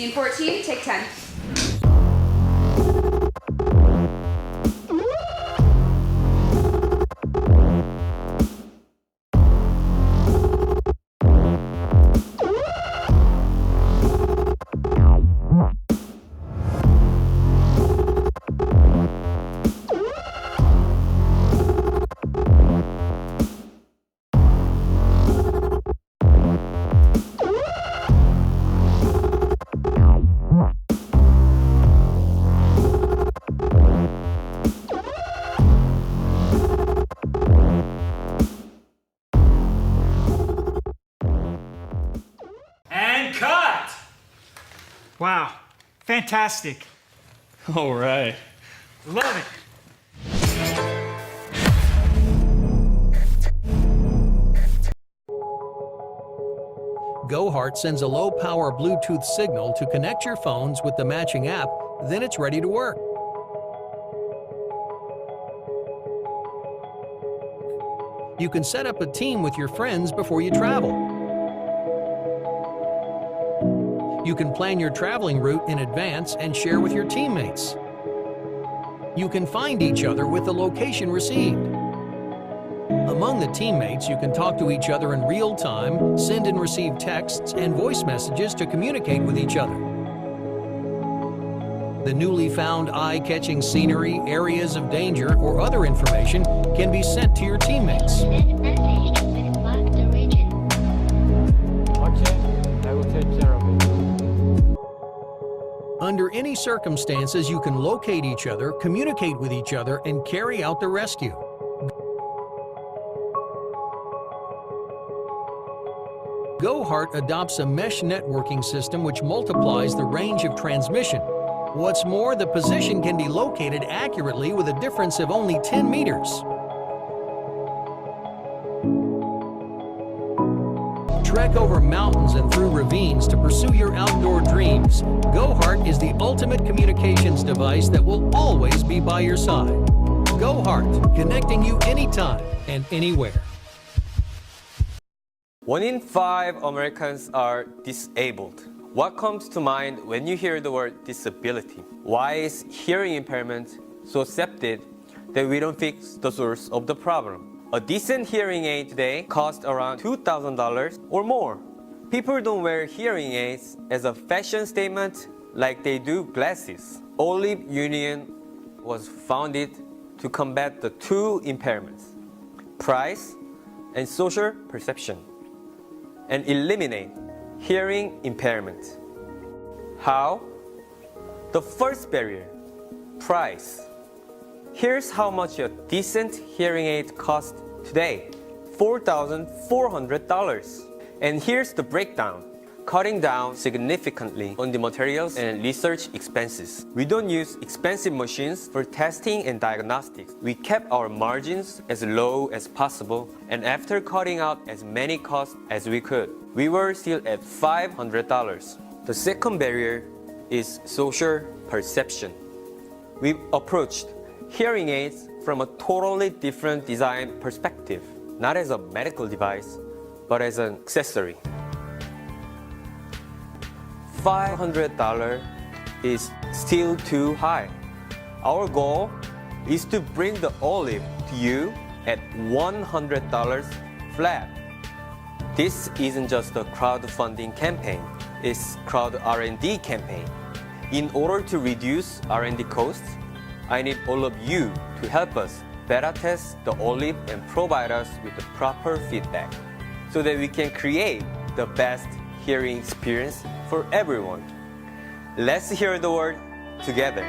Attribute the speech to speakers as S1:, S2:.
S1: Scene 14, take 10.
S2: And cut!
S3: Wow, fantastic.
S2: All right.
S3: Love it.
S4: Goheart sends a low-power Bluetooth signal to connect your phones with the matching app, then it's ready to work. You can set up a team with your friends before you travel. You can plan your traveling route in advance and share with your teammates. You can find each other with the location received. Among the teammates, you can talk to each other in real time, send and receive texts and voice messages to communicate with each other. The newly found eye-catching scenery, areas of danger, or other information can be sent to your teammates.
S5: This message has blocked the region.
S6: Okay, I will take care of it.
S4: Under any circumstances, you can locate each other, communicate with each other, and carry out the rescue. Goheart adopts a mesh networking system which multiplies the range of transmission. What's more, the position can be located accurately with a difference of only 10 meters. Trek over mountains and through ravines to pursue your outdoor dreams. Goheart is the ultimate communications device that will always be by your side. Goheart, connecting you anytime and anywhere.
S7: 1 in 5 Americans are disabled. What comes to mind when you hear the word disability? Why is hearing impairment so accepted that we don't fix the source of the problem? A decent hearing aid today costs around $2,000 or more. People don't wear hearing aids as a fashion statement like they do glasses. Olive Union was founded to combat the two impairments, price and social perception, and eliminate hearing impairment. How? The first barrier, price. Here's how much a decent hearing aid costs today, $4,400. And here's the breakdown, cutting down significantly on the materials and research expenses. We don't use expensive machines for testing and diagnostics. We kept our margins as low as possible, and after cutting out as many costs as we could, we were still at $500. The second barrier is social perception. We've approached hearing aids from a totally different design perspective, not as a medical device, but as an accessory. $500 is still too high. Our goal is to bring the Olive to you at $100 flat. This isn't just a crowdfunding campaign, it's crowd R&D campaign. In order to reduce R&D costs, I need all of you to help us beta test the Olive and provide us with the proper feedback so that we can create the best hearing experience for everyone. Let's hear the word together.